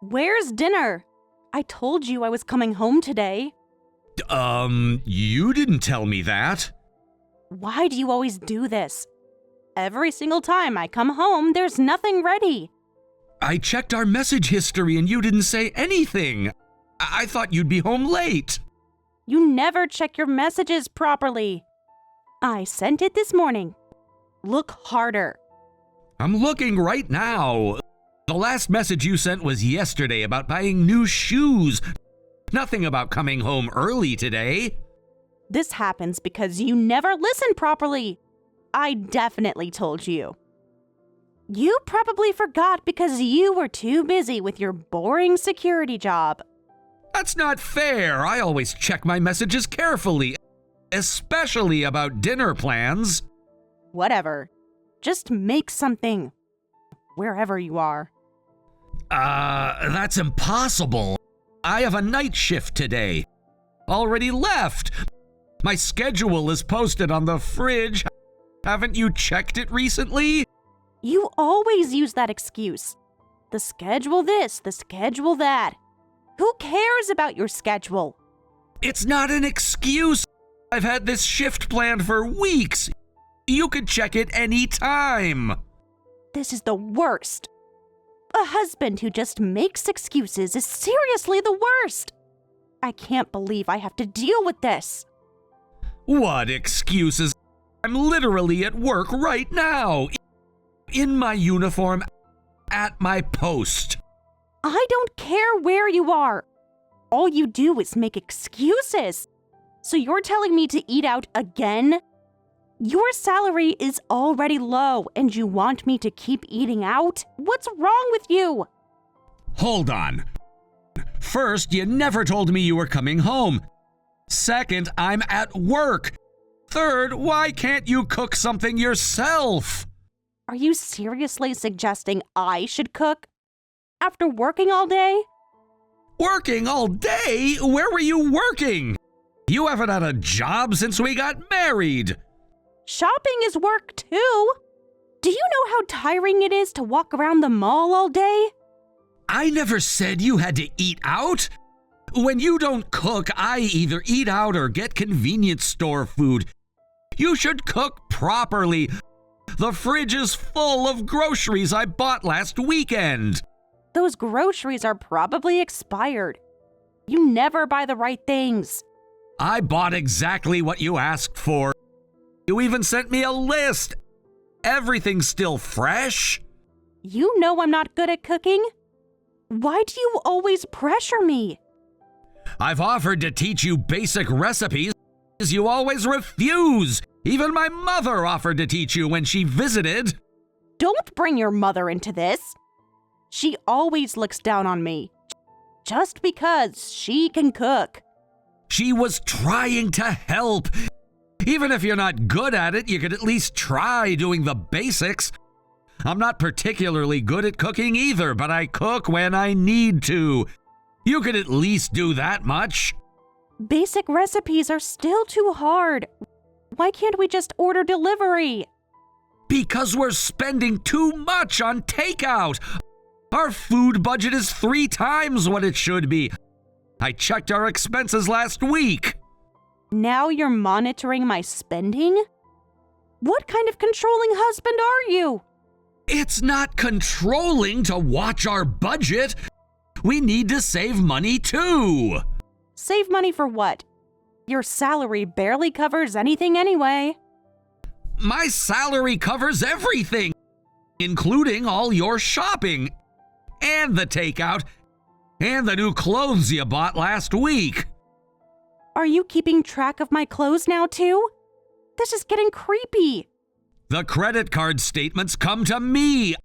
Where's dinner? I told you I was coming home today. You didn't tell me that. Why do you always do this? Every single time I come home, there's nothing ready. I checked our message history and you didn't say anything. I thought you'd be home late. You never check your messages properly. I sent it this morning. Look harder. I'm looking right now. The last message you sent was yesterday about buying new shoes. Nothing about coming home early today. This happens because you never listen properly. I definitely told you. You probably forgot because you were too busy with your boring security job. That's not fair. I always check my messages carefully, especially about dinner plans. Whatever. Just make something. Wherever you are. That's impossible. I have a night shift today. Already left. My schedule is posted on the fridge. Haven't you checked it recently? You always use that excuse. The schedule this, the schedule that. Who cares about your schedule? It's not an excuse. I've had this shift planned for weeks. You could check it any time. This is the worst. A husband who just makes excuses is seriously the worst. I can't believe I have to deal with this. What excuses? I'm literally at work right now. In my uniform, at my post. I don't care where you are. All you do is make excuses. So you're telling me to eat out again? Your salary is already low and you want me to keep eating out? What's wrong with you? Hold on. First, you never told me you were coming home. Second, I'm at work. Third, why can't you cook something yourself? Are you seriously suggesting I should cook? After working all day? Working all day? Where were you working? You haven't had a job since we got married. Shopping is work too. Do you know how tiring it is to walk around the mall all day? I never said you had to eat out. When you don't cook, I either eat out or get convenience store food. You should cook properly. The fridge is full of groceries I bought last weekend. Those groceries are probably expired. You never buy the right things. I bought exactly what you asked for. You even sent me a list. Everything's still fresh. You know I'm not good at cooking. Why do you always pressure me? I've offered to teach you basic recipes. You always refuse. Even my mother offered to teach you when she visited. Don't bring your mother into this. She always looks down on me. Just because she can cook. She was trying to help. Even if you're not good at it, you could at least try doing the basics. I'm not particularly good at cooking either, but I cook when I need to. You could at least do that much. Basic recipes are still too hard. Why can't we just order delivery? Because we're spending too much on takeout. Our food budget is 3 times what it should be. I checked our expenses last week. Now you're monitoring my spending? What kind of controlling husband are you? It's not controlling to watch our budget. We need to save money too. Save money for what? Your salary barely covers anything anyway. My salary covers everything, including all your shopping, and the takeout, and the new clothes you bought last week. Are you keeping track of my clothes now too? This is getting creepy. The credit card statements come to me.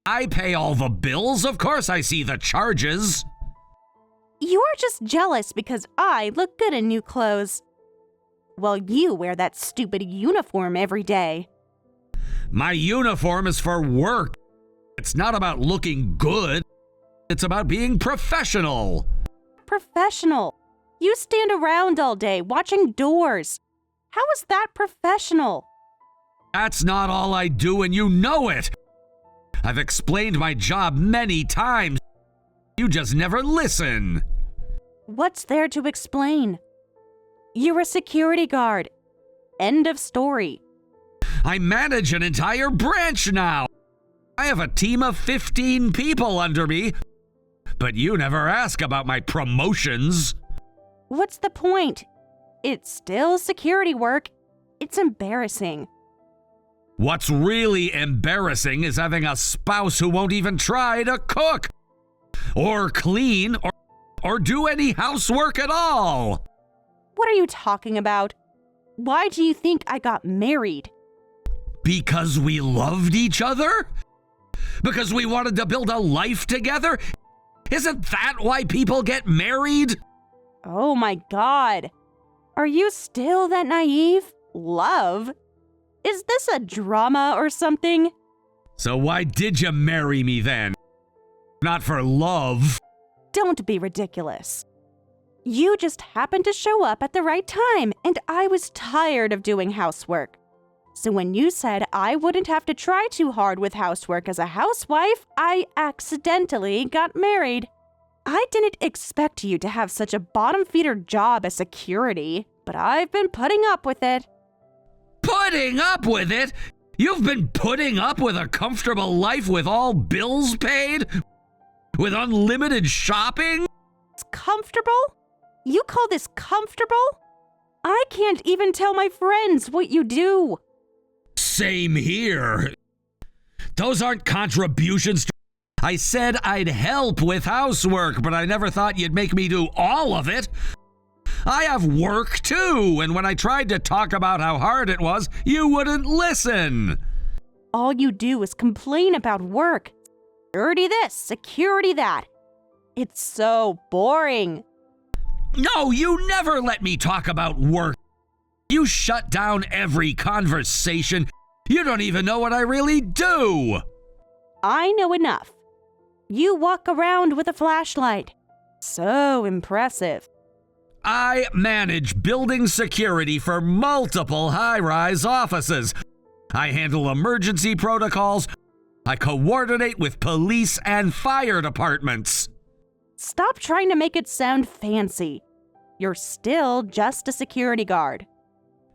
I pay all the bills. Of course I see the charges. You're just jealous because I look good in new clothes. Well, you wear that stupid uniform every day. My uniform is for work. It's not about looking good. It's about being professional. Professional? You stand around all day watching doors. How is that professional? That's not all I do, and you know it. I've explained my job many times. You just never listen. What's there to explain? You're a security guard. End of story. I manage an entire branch now. I have a team of 15 people under me. But you never ask about my promotions. What's the point? It's still security work. It's embarrassing. What's really embarrassing is having a spouse who won't even try to cook, or clean, or do any housework at all. What are you talking about? Why do you think I got married? Because we loved each other? Because we wanted to build a life together? Isn't that why people get married? Oh my God. Are you still that naive? Love? Is this a drama or something? So why did you marry me then? Not for love. Don't be ridiculous. You just happened to show up at the right time, and I was tired of doing housework. So when you said I wouldn't have to try too hard with housework as a housewife, I accidentally got married. I didn't expect you to have such a bottom-feeder job as security, but I've been putting up with it. Putting up with it? You've been putting up with a comfortable life with all bills paid? With unlimited shopping? It's comfortable? You call this comfortable? I can't even tell my friends what you do. Same here. Those aren't contributions to... I said I'd help with housework, but I never thought you'd make me do all of it. I have work too, and when I tried to talk about how hard it was, you wouldn't listen. All you do is complain about work. Security this, security that. It's so boring. No, you never let me talk about work. You shut down every conversation. You don't even know what I really do. I know enough. You walk around with a flashlight. So impressive. I manage building security for multiple high-rise offices. I handle emergency protocols. I coordinate with police and fire departments. Stop trying to make it sound fancy. You're still just a security guard.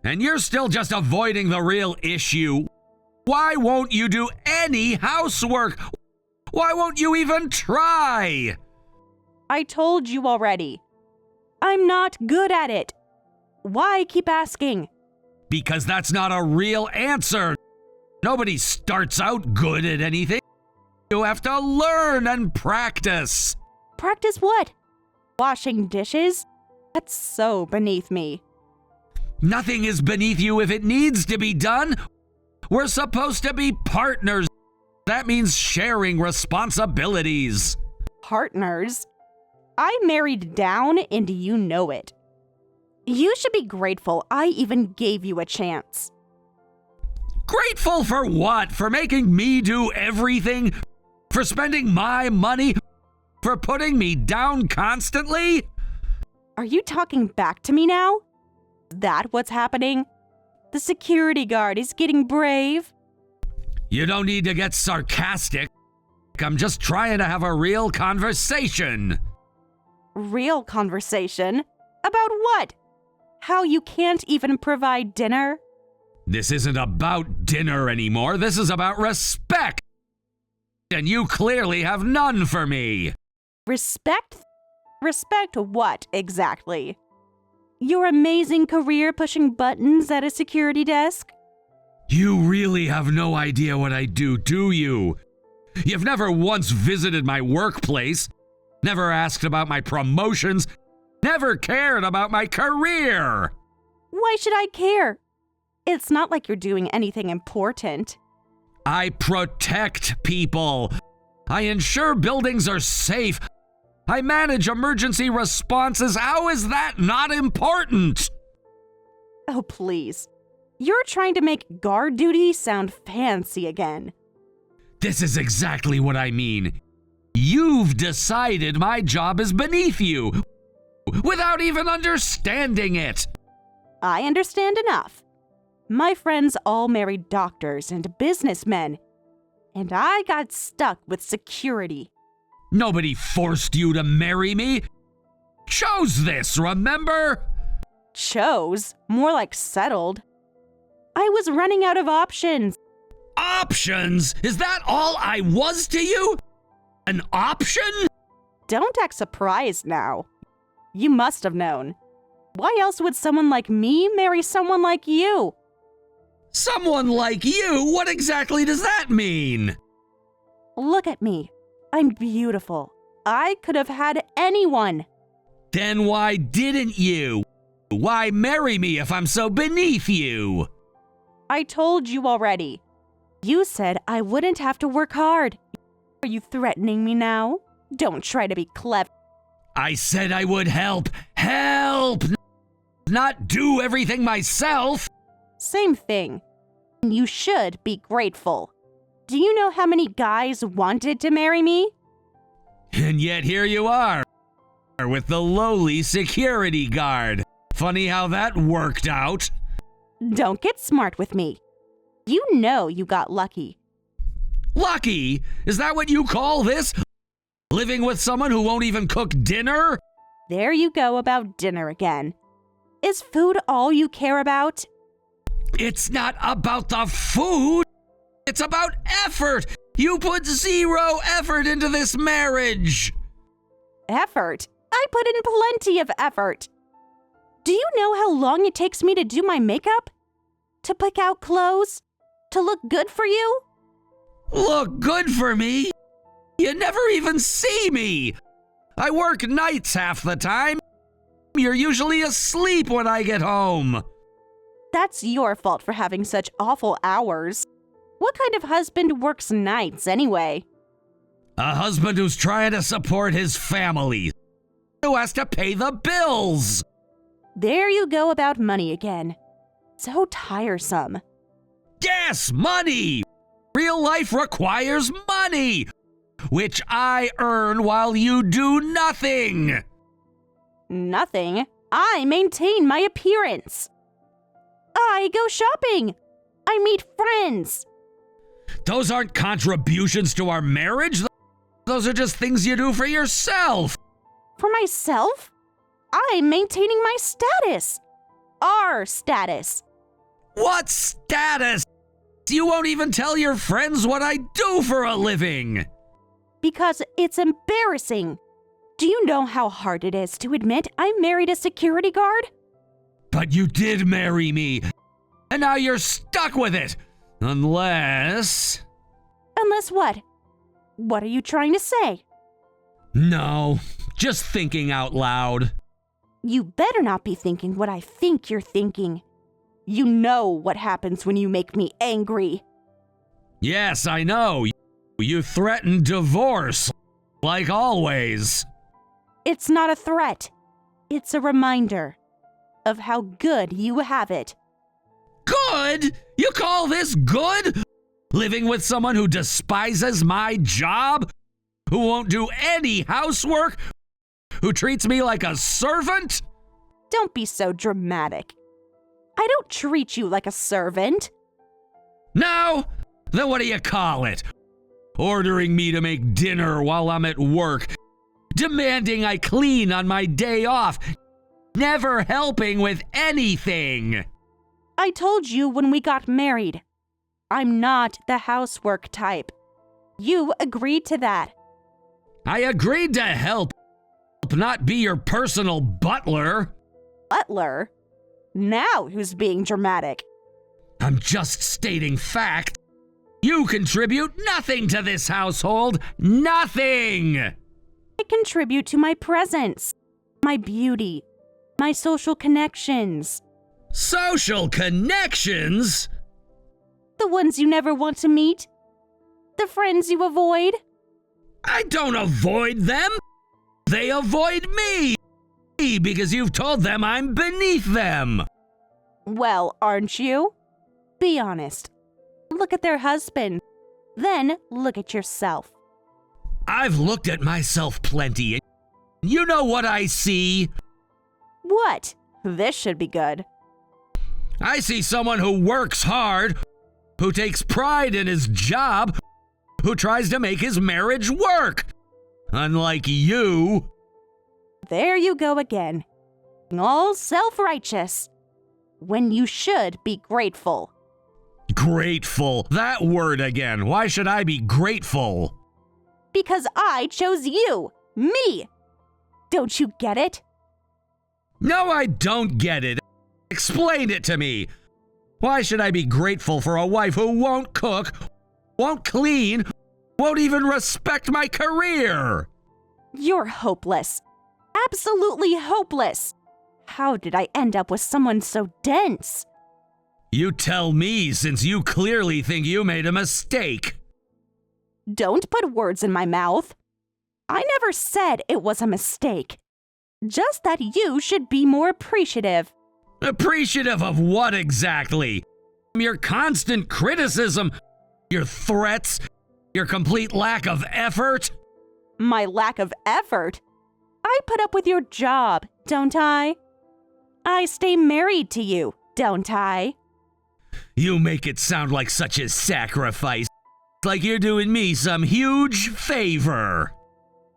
And you're still just avoiding the real issue. Why won't you do any housework? Why won't you even try? I told you already. I'm not good at it. Why keep asking? Because that's not a real answer. Nobody starts out good at anything. You have to learn and practice. Practice what? Washing dishes? That's so beneath me. Nothing is beneath you if it needs to be done. We're supposed to be partners. That means sharing responsibilities. Partners? I married down and you know it. You should be grateful I even gave you a chance. Grateful for what? For making me do everything? For spending my money? For putting me down constantly? Are you talking back to me now? Is that what's happening? The security guard is getting brave. You don't need to get sarcastic. I'm just trying to have a real conversation. Real conversation? About what? How you can't even provide dinner? This isn't about dinner anymore. This is about respect. And you clearly have none for me. Respect? Respect what exactly? Your amazing career pushing buttons at a security desk? You really have no idea what I do you? You've never once visited my workplace, never asked about my promotions, never cared about my career. Why should I care? It's not like you're doing anything important. I protect people. I ensure buildings are safe. I manage emergency responses. How is that not important? Oh, please. You're trying to make guard duty sound fancy again. This is exactly what I mean. You've decided my job is beneath you, without even understanding it. I understand enough. My friends all married doctors and businessmen. and I got stuck with security. Nobody forced you to marry me. Chose this, remember? Chose? More like settled. I was running out of options. Options? Is that all I was to you? An option? Don't act surprised now. You must have known. Why else would someone like me marry someone like you? Someone like you? What exactly does that mean? Look at me. I'm beautiful. I could have had anyone. Then why didn't you? Why marry me if I'm so beneath you? I told you already. You said I wouldn't have to work hard. Are you threatening me now? Don't try to be clever. I said I would help. Help! Not do everything myself. Same thing. You should be grateful. Do you know how many guys wanted to marry me? And yet here you are, with the lowly security guard. Funny how that worked out. Don't get smart with me. You know you got lucky. Lucky? Is that what you call this? Living with someone who won't even cook dinner? There you go about dinner again. Is food all you care about? It's not about the food. It's about effort. You put 0 effort into this marriage. Effort? I put in plenty of effort. Do you know how long it takes me to do my makeup? To pick out clothes? To look good for you? Look good for me? You never even see me. I work nights half the time. You're usually asleep when I get home. That's your fault for having such awful hours. What kind of husband works nights anyway? A husband who's trying to support his family, who has to pay the bills. There you go about money again. So tiresome. Yes, money! Real life requires money, which I earn while you do nothing. Nothing. I maintain my appearance. I go shopping. I meet friends. Those aren't contributions to our marriage. Those are just things you do for yourself. For myself? I'm maintaining my status. Our status. What status? You won't even tell your friends what I do for a living. Because it's embarrassing. Do you know how hard it is to admit I married a security guard? But you did marry me, and now you're stuck with it. Unless... Unless what? What are you trying to say? No, just thinking out loud. You better not be thinking what I think you're thinking. You know what happens when you make me angry. Yes, I know. You threaten divorce, like always. It's not a threat. It's a reminder of how good you have it. Good? You call this good? Living with someone who despises my job? Who won't do any housework? Who treats me like a servant? Don't be so dramatic. I don't treat you like a servant. No? Then what do you call it? Ordering me to make dinner while I'm at work. Demanding I clean on my day off. Never helping with anything. I told you when we got married. I'm not the housework type. You agreed to that. I agreed to help, not be your personal butler. Butler? Now who's being dramatic? I'm just stating fact. You contribute nothing to this household. Nothing! I contribute to my presence, my beauty, my social connections. Social connections? The ones you never want to meet. The friends you avoid. I don't avoid them. They avoid me because you've told them I'm beneath them. Well, aren't you? Be honest. Look at their husband. Then look at yourself. I've looked at myself plenty, and you know what I see? What? This should be good. I see someone who works hard, who takes pride in his job, who tries to make his marriage work. Unlike you. There you go again. All self-righteous. When you should be grateful. Grateful. That word again. Why should I be grateful? Because I chose you. Me. Don't you get it? No, I don't get it. Explain it to me. Why should I be grateful for a wife who won't cook, won't clean, won't even respect my career? You're hopeless. Absolutely hopeless. How did I end up with someone so dense? You tell me, since you clearly think you made a mistake. Don't put words in my mouth. I never said it was a mistake. Just that you should be more appreciative. Appreciative of what exactly? Your constant criticism, your threats, your complete lack of effort? My lack of effort? I put up with your job, don't I? I stay married to you, don't I? You make it sound like such a sacrifice. Like you're doing me some huge favor.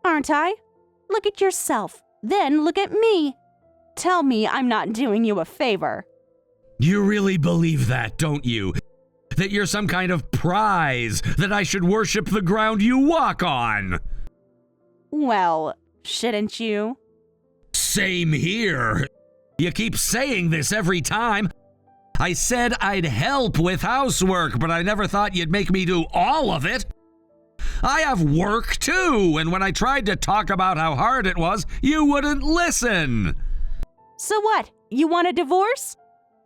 Aren't I? Look at yourself, then look at me. Tell me I'm not doing you a favor. You really believe that, don't you? That you're some kind of prize, that I should worship the ground you walk on? Well, shouldn't you? Same here. You keep saying this every time. I said I'd help with housework, but I never thought you'd make me do all of it. I have work too, and when I tried to talk about how hard it was, you wouldn't listen. So what? You want a divorce?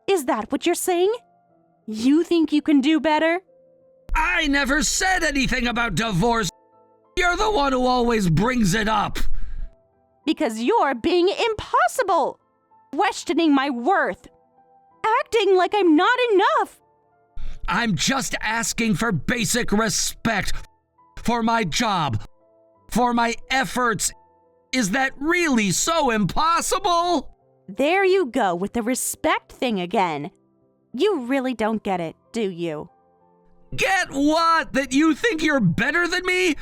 Is that what you're saying? You think you can do better? I never said anything about divorce. You're the one who always brings it up. Because you're being impossible. Questioning my worth. Acting like I'm not enough. I'm just asking for basic respect. For my job. For my efforts. Is that really so impossible? There you go with the respect thing again. You really don't get it, do you? Get what? That you think you're better than me?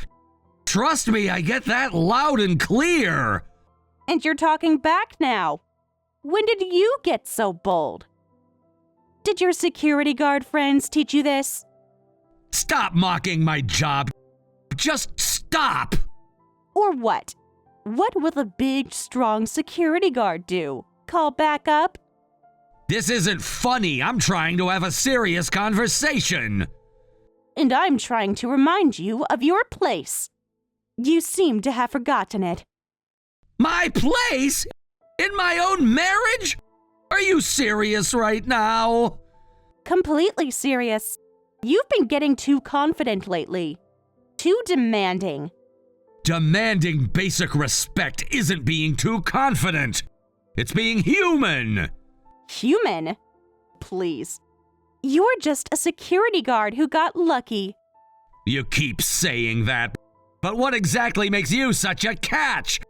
Trust me, I get that loud and clear. And you're talking back now. When did you get so bold? Did your security guard friends teach you this? Stop mocking my job. Just stop. Or what? What will a big, strong security guard do? Call back up? This isn't funny. I'm trying to have a serious conversation. And I'm trying to remind you of your place. You seem to have forgotten it. My place? In my own marriage? Are you serious right now? Completely serious. You've been getting too confident lately. Too demanding. Demanding basic respect isn't being too confident. It's being human. Human? Please. You're just a security guard who got lucky. You keep saying that, but what exactly makes you such a catch?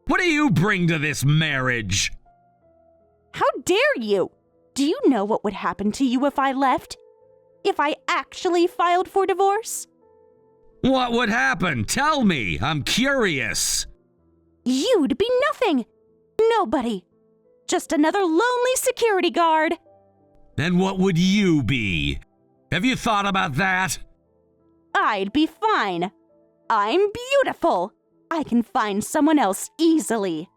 What do you bring to this marriage? How dare you? Do you know what would happen to you if I left? If I actually filed for divorce? What would happen? Tell me. I'm curious. You'd be nothing. Nobody. Just another lonely security guard. Then what would you be? Have you thought about that? I'd be fine. I'm beautiful. I can find someone else easily.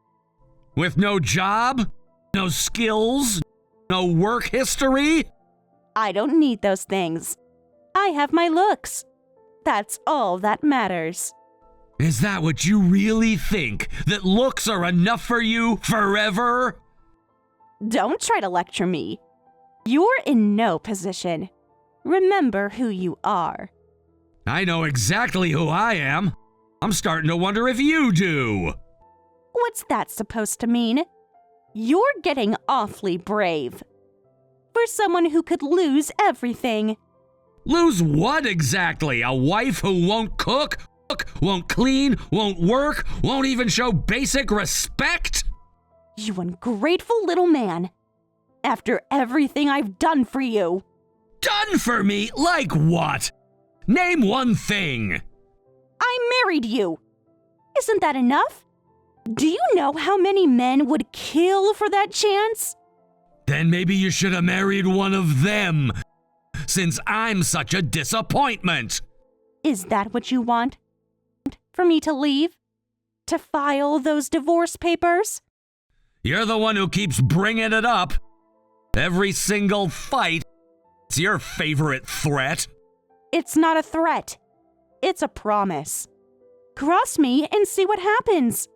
With no job? No skills? No work history? I don't need those things. I have my looks. That's all that matters. Is that what you really think? That looks are enough for you forever? Don't try to lecture me. You're in no position. Remember who you are. I know exactly who I am. I'm starting to wonder if you do. What's that supposed to mean? You're getting awfully brave. For someone who could lose everything. Lose what exactly? A wife who won't cook, won't clean, won't work, won't even show basic respect? You ungrateful little man. After everything I've done for you. Done for me? Like what? Name one thing. I married you. Isn't that enough? Do you know how many men would kill for that chance? Then maybe you should have married one of them, since I'm such a disappointment. Is that what you want? For me to leave? To file those divorce papers? You're the one who keeps bringing it up. Every single fight, it's your favorite threat. It's not a threat. It's a promise. Cross me and see what happens.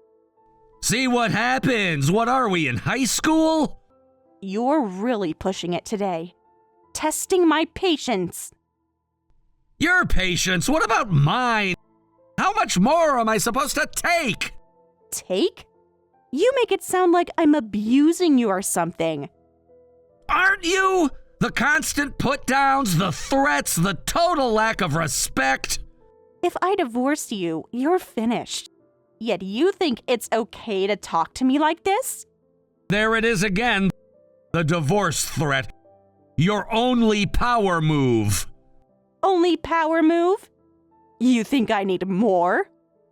See what happens? What are we, in high school? You're really pushing it today. Testing my patience. Your patience? What about mine? How much more am I supposed to take? Take? You make it sound like I'm abusing you or something. Aren't you? The constant put-downs, the threats, the total lack of respect. If I divorce you, you're finished. Yet you think it's okay to talk to me like this? There it is again. The divorce threat. Your only power move. Only power move? You think I need more?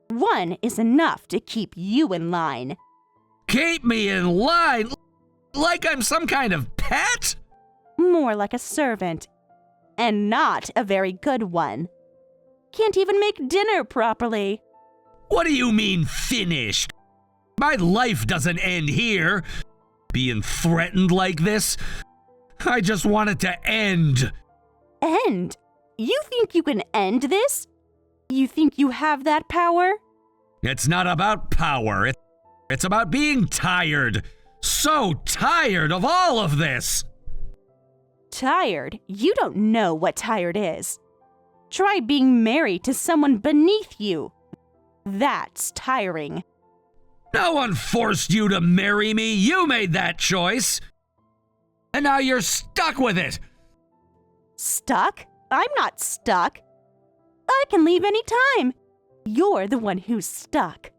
One is enough to keep you in line. Keep me in line? Like I'm some kind of pet? More like a servant. And not a very good one. Can't even make dinner properly. What do you mean, finished? My life doesn't end here. Being threatened like this, I just want it to end. End? You think you can end this? You think you have that power? It's not about power. It's about being tired. So tired of all of this. Tired? You don't know what tired is. Try being married to someone beneath you. That's tiring. No one forced you to marry me. You made that choice. And now you're stuck with it. Stuck? I'm not stuck. I can leave any time. You're the one who's stuck.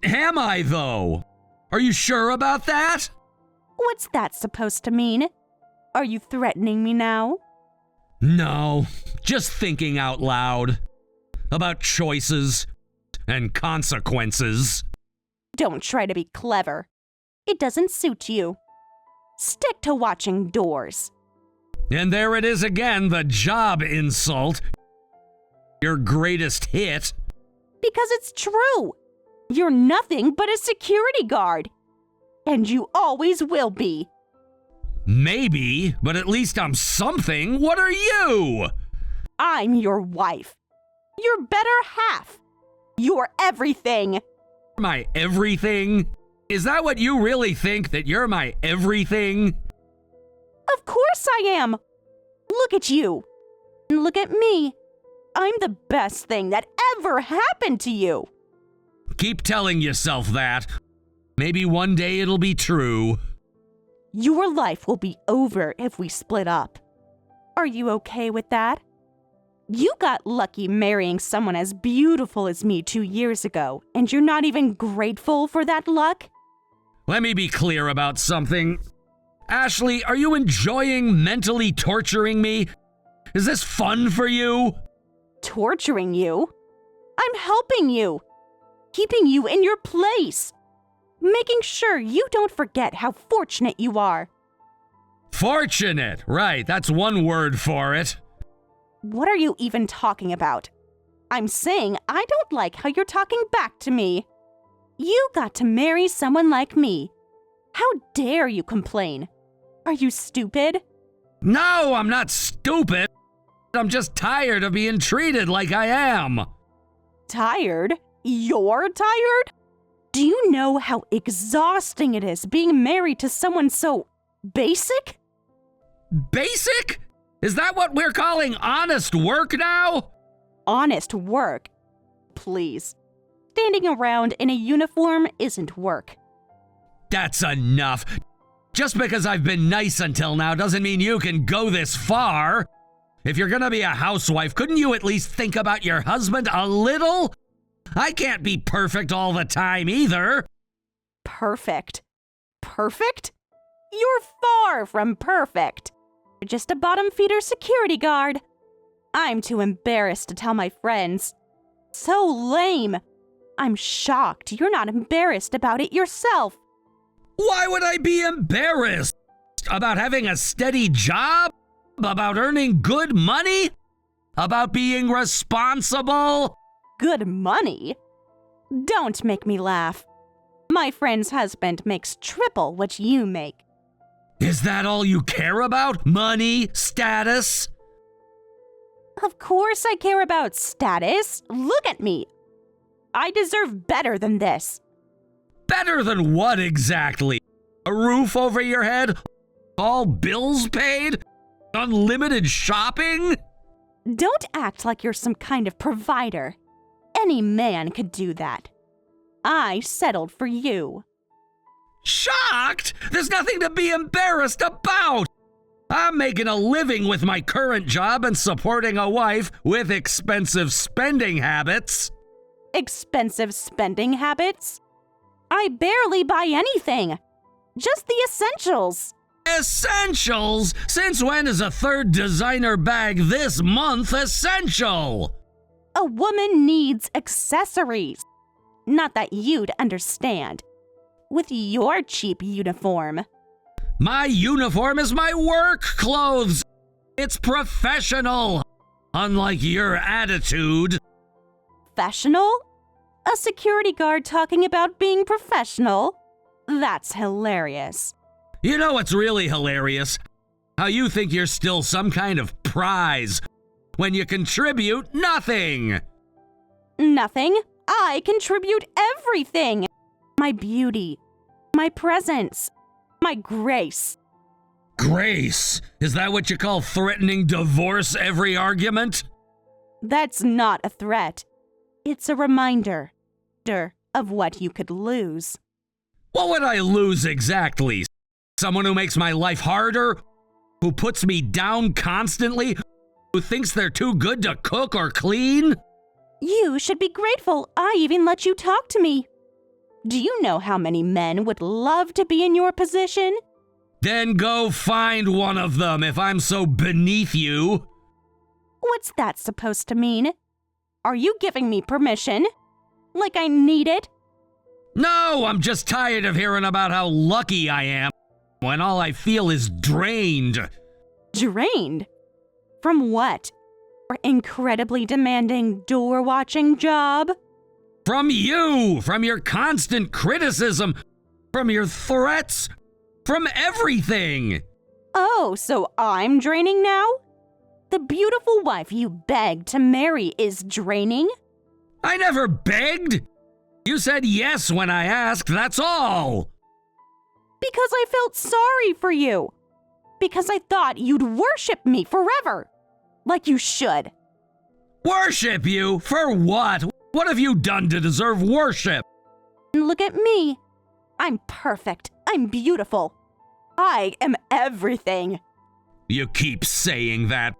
Am I, though? Are you sure about that? What's that supposed to mean? Are you threatening me now? No, just thinking out loud. About choices and consequences. Don't try to be clever. It doesn't suit you. Stick to watching doors. And there it is again, the job insult. Your greatest hit. Because it's true. You're nothing but a security guard. And you always will be. Maybe, but at least I'm something. What are you? I'm your wife. Your better half. You're everything. My everything? Is that what you really think, that you're my everything? Of course I am. Look at you. And look at me. I'm the best thing that ever happened to you. Keep telling yourself that. Maybe one day it'll be true. Your life will be over if we split up. Are you okay with that? You got lucky marrying someone as beautiful as me 2 years ago, and you're not even grateful for that luck? Let me be clear about something. Ashley, are you enjoying mentally torturing me? Is this fun for you? Torturing you? I'm helping you. Keeping you in your place. Making sure you don't forget how fortunate you are. Fortunate, right, that's one word for it. What are you even talking about? I'm saying I don't like how you're talking back to me. You got to marry someone like me. How dare you complain? Are you stupid? No, I'm not stupid. I'm just tired of being treated like I am. Tired? You're tired? Do you know how exhausting it is being married to someone so basic? Basic? Is that what we're calling honest work now? Honest work? Please. Standing around in a uniform isn't work. That's enough. Just because I've been nice until now doesn't mean you can go this far. If you're gonna be a housewife, couldn't you at least think about your husband a little? I can't be perfect all the time either. Perfect? Perfect? You're far from perfect. You're just a bottom feeder security guard. I'm too embarrassed to tell my friends. So lame. I'm shocked you're not embarrassed about it yourself. Why would I be embarrassed? About having a steady job? About earning good money? About being responsible? Good money? Don't make me laugh. My friend's husband makes triple what you make. Is that all you care about? Money? Status? Of course I care about status. Look at me. I deserve better than this. Better than what exactly? A roof over your head? All bills paid? Unlimited shopping? Don't act like you're some kind of provider. Any man could do that. I settled for you. Shocked? There's nothing to be embarrassed about. I'm making a living with my current job and supporting a wife with expensive spending habits. Expensive spending habits? I barely buy anything. Just the essentials. Essentials? Since when is a third designer bag this month essential? A woman needs accessories. Not that you'd understand. With your cheap uniform. My uniform is my work clothes. It's professional. Unlike your attitude. Professional? A security guard talking about being professional? That's hilarious. You know what's really hilarious? How you think you're still some kind of prize when you contribute nothing. Nothing? I contribute everything. My beauty, my presence, my grace. Grace? Is that what you call threatening divorce every argument? That's not a threat. It's a reminder of what you could lose. What would I lose exactly? Someone who makes my life harder? Who puts me down constantly? Who thinks they're too good to cook or clean? You should be grateful I even let you talk to me. Do you know how many men would love to be in your position? Then go find one of them if I'm so beneath you. What's that supposed to mean? Are you giving me permission? Like I need it? No, I'm just tired of hearing about how lucky I am when all I feel is drained. Drained? From what? Your incredibly demanding door-watching job? From you! From your constant criticism! From your threats! From everything! Oh, so I'm draining now? The beautiful wife you begged to marry is draining? I never begged! You said yes when I asked, that's all! Because I felt sorry for you. Because I thought you'd worship me forever. Like you should. Worship you? For what? What have you done to deserve worship? And look at me. I'm perfect. I'm beautiful. I am everything. You keep saying that,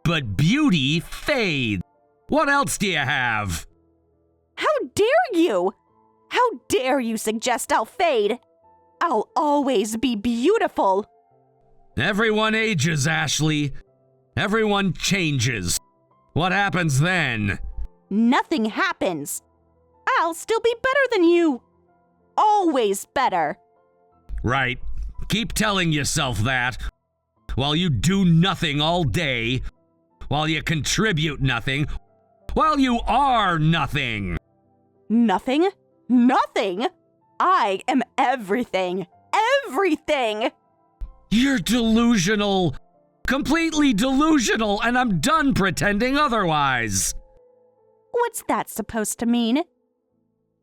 but beauty fades. What else do you have? How dare you? How dare you suggest I'll fade? I'll always be beautiful. Everyone ages, Ashley. Everyone changes. What happens then? Nothing happens. I'll still be better than you. Always better. Right. Keep telling yourself that. While you do nothing all day. While you contribute nothing. While you are nothing. Nothing? Nothing? I am everything. Everything! You're delusional. Completely delusional, and I'm done pretending otherwise. What's that supposed to mean?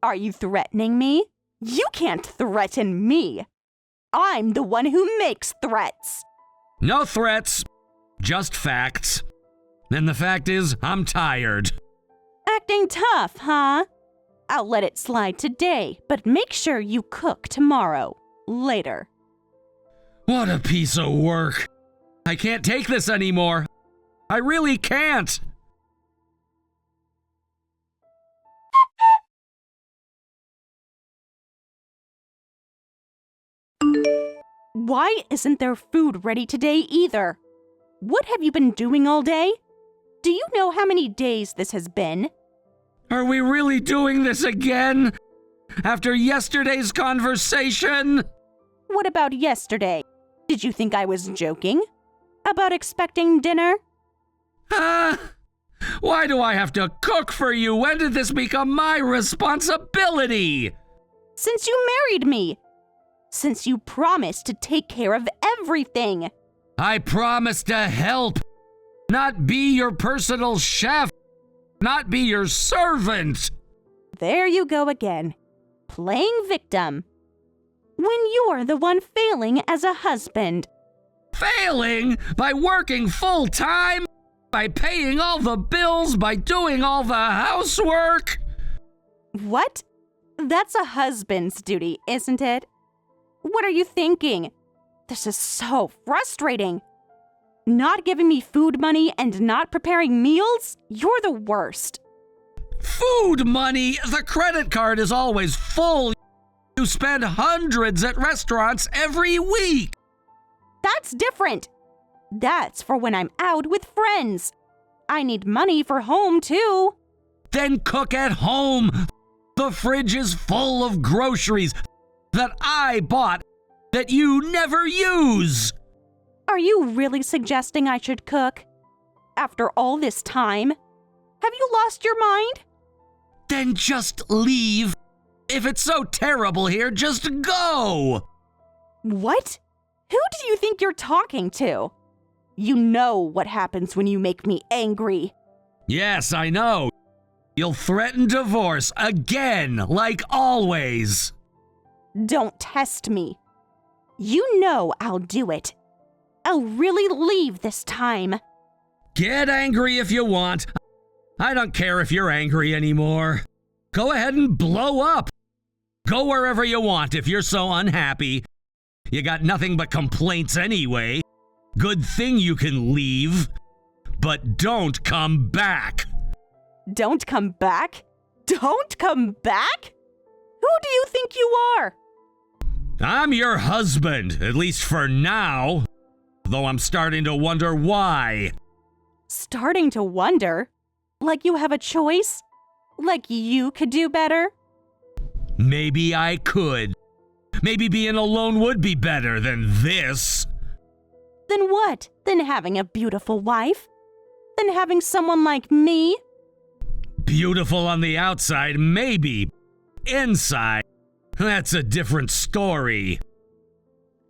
Are you threatening me? You can't threaten me. I'm the one who makes threats. No threats, just facts. And the fact is, I'm tired. Acting tough, huh? I'll let it slide today, but make sure you cook tomorrow. Later. What a piece of work. I can't take this anymore. I really can't. Why isn't there food ready today either? What have you been doing all day? Do you know how many days this has been? Are we really doing this again? After yesterday's conversation? What about yesterday? Did you think I was joking? About expecting dinner? Why do I have to cook for you? When did this become my responsibility? Since you married me. Since you promised to take care of everything. I promised to help, not be your personal chef, not be your servant. There you go again, playing victim. When you're the one failing as a husband. Failing? By working full time? By paying all the bills? By doing all the housework? What? That's a husband's duty, isn't it? What are you thinking? This is so frustrating. Not giving me food money and not preparing meals? You're the worst. Food money? The credit card is always full. You spend hundreds at restaurants every week. That's different. That's for when I'm out with friends. I need money for home, too. Then cook at home. The fridge is full of groceries that I bought that you never use. Are you really suggesting I should cook? After all this time? Have you lost your mind? Then just leave. If it's so terrible here, just go. What? Who do you think you're talking to? You know what happens when you make me angry. Yes, I know. You'll threaten divorce again, like always. Don't test me. You know I'll do it. I'll really leave this time. Get angry if you want. I don't care if you're angry anymore. Go ahead and blow up. Go wherever you want if you're so unhappy. You got nothing but complaints anyway. Good thing you can leave. But don't come back. Don't come back? Don't come back? Who do you think you are? I'm your husband, at least for now. Though I'm starting to wonder why. Starting to wonder? Like you have a choice? Like you could do better? Maybe I could. Maybe being alone would be better than this. Then what? Than having a beautiful wife? Than having someone like me? Beautiful on the outside, maybe. Inside, that's a different story.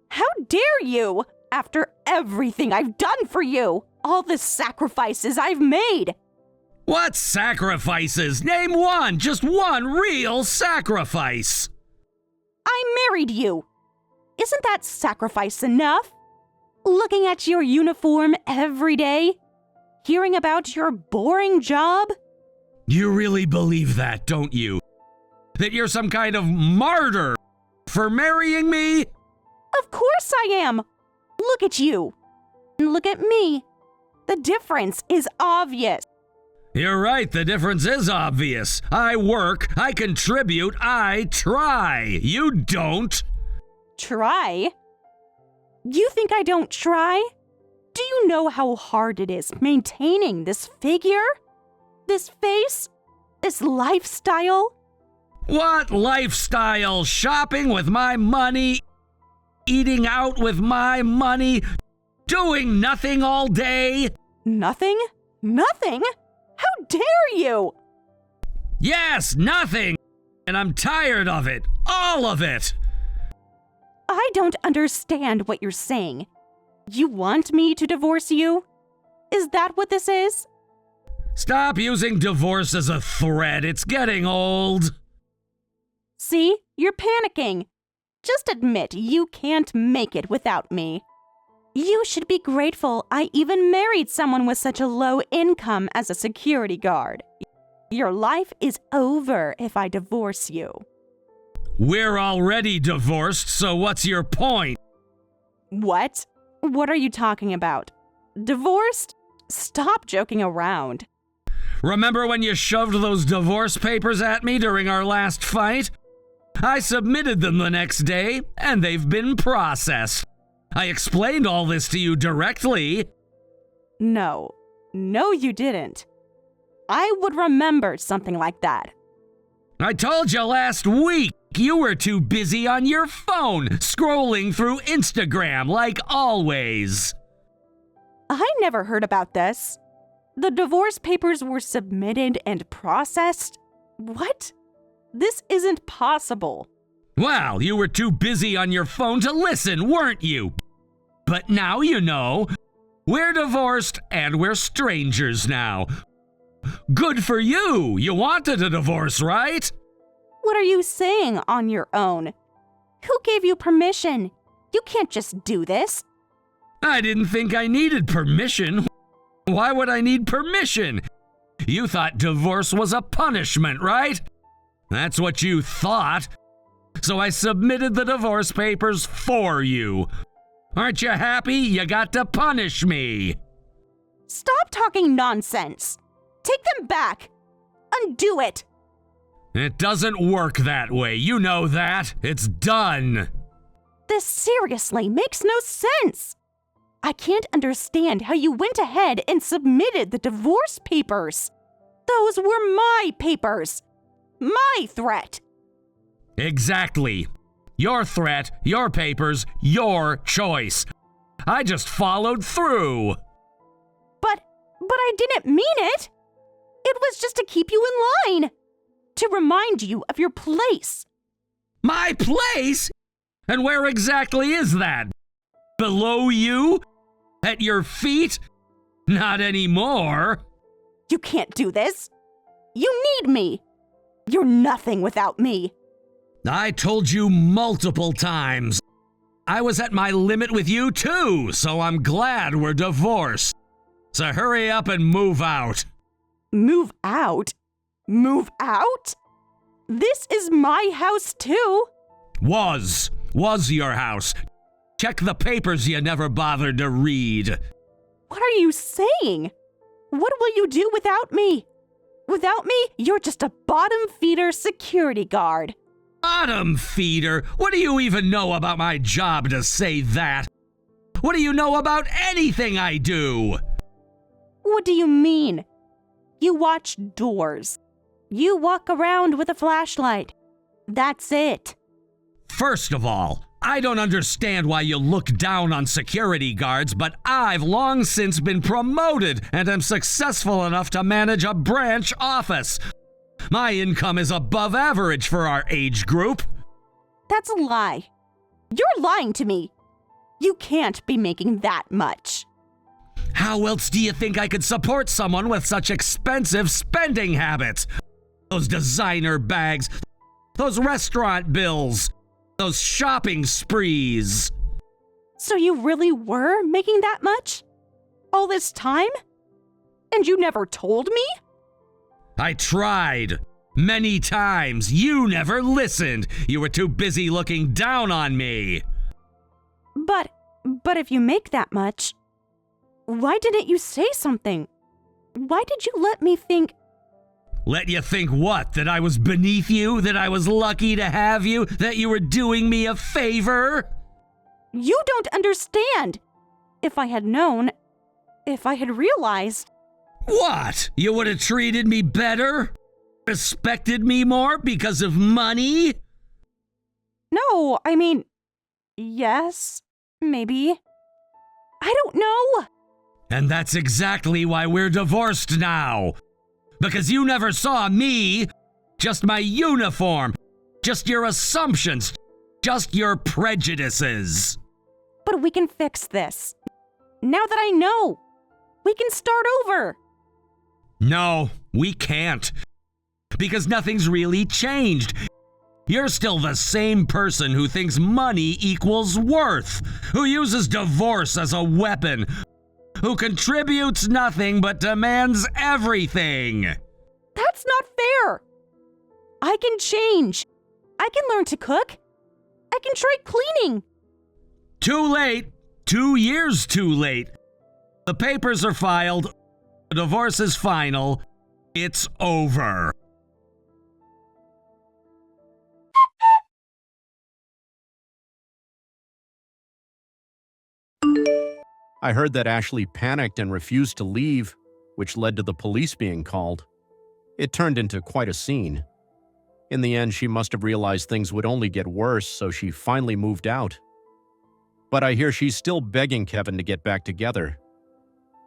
How dare you? After everything I've done for you, all the sacrifices I've made. What sacrifices? Name one, just one real sacrifice. I married you. Isn't that sacrifice enough? Looking at your uniform every day? Hearing about your boring job? You really believe that, don't you? That you're some kind of martyr for marrying me? Of course I am. Look at you. And look at me. The difference is obvious. You're right, the difference is obvious. I work, I contribute, I try. You don't. Try? You think I don't try? Do you know how hard it is maintaining this figure? This face? This lifestyle? What lifestyle? Shopping with my money? Eating out with my money? Doing nothing all day? Nothing? Nothing? How dare you? Yes, nothing. And I'm tired of it. All of it. I don't understand what you're saying. You want me to divorce you? Is that what this is? Stop using divorce as a threat. It's getting old. See, you're panicking. Just admit you can't make it without me. You should be grateful I even married someone with such a low income as a security guard. Your life is over if I divorce you. We're already divorced, so what's your point? What? What are you talking about? Divorced? Stop joking around. Remember when you shoved those divorce papers at me during our last fight? I submitted them the next day, and they've been processed. I explained all this to you directly. No, you didn't. I would remember something like that. I told you last week you were too busy on your phone, scrolling through Instagram like always. I never heard about this. The divorce papers were submitted and processed? What? This isn't possible. Well, you were too busy on your phone to listen, weren't you? But now you know. We're divorced and we're strangers now. Good for you. You wanted a divorce, right? What are you saying on your own? Who gave you permission? You can't just do this. I didn't think I needed permission. Why would I need permission? You thought divorce was a punishment, right? That's what you thought. So I submitted the divorce papers for you. Aren't you happy you got to punish me? Stop talking nonsense. Take them back. Undo it. It doesn't work that way. You know that. It's done. This seriously makes no sense. I can't understand how you went ahead and submitted the divorce papers. Those were my papers. My threat. Exactly. Your threat, your papers, your choice. I just followed through. But I didn't mean it. It was just to keep you in line. To remind you of your place. My place? And where exactly is that? Below you? At your feet? Not anymore. You can't do this. You need me. You're nothing without me. I told you multiple times. I was at my limit with you too, so I'm glad we're divorced. So hurry up and move out. Move out? Move out? This is my house too. Was your house. Check the papers you never bothered to read. What are you saying? What will you do without me? Without me, you're just a bottom feeder security guard. Bottom feeder? What do you even know about my job to say that? What do you know about anything I do? What do you mean? You watch doors. You walk around with a flashlight. That's it. First of all, I don't understand why you look down on security guards, but I've long since been promoted and am successful enough to manage a branch office. My income is above average for our age group. That's a lie. You're lying to me. You can't be making that much. How else do you think I could support someone with such expensive spending habits? Those designer bags, those restaurant bills, those shopping sprees. So you really were making that much? All this time? And you never told me? I tried. Many times. You never listened. You were too busy looking down on me. But if you make that much, why didn't you say something? Why did you let me think? Let you think what? That I was beneath you? That I was lucky to have you? That you were doing me a favor? You don't understand. If I had known, if I had realized. What? You would have treated me better? Respected me more because of money? No, I mean, yes, maybe. I don't know. And that's exactly why we're divorced now. Because you never saw me, just my uniform, just your assumptions, just your prejudices. But we can fix this. Now that I know, we can start over. No, we can't. Because nothing's really changed. You're still the same person who thinks money equals worth, who uses divorce as a weapon, who contributes nothing but demands everything. That's not fair. I can change. I can learn to cook. I can try cleaning. Too late. 2 years too late. The papers are filed. The divorce is final. It's over. I heard that Ashley panicked and refused to leave, which led to the police being called. It turned into quite a scene. In the end, she must have realized things would only get worse, so she finally moved out. But I hear she's still begging Kevin to get back together.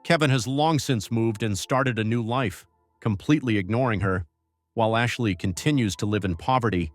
Kevin has long since moved and started a new life, completely ignoring her, while Ashley continues to live in poverty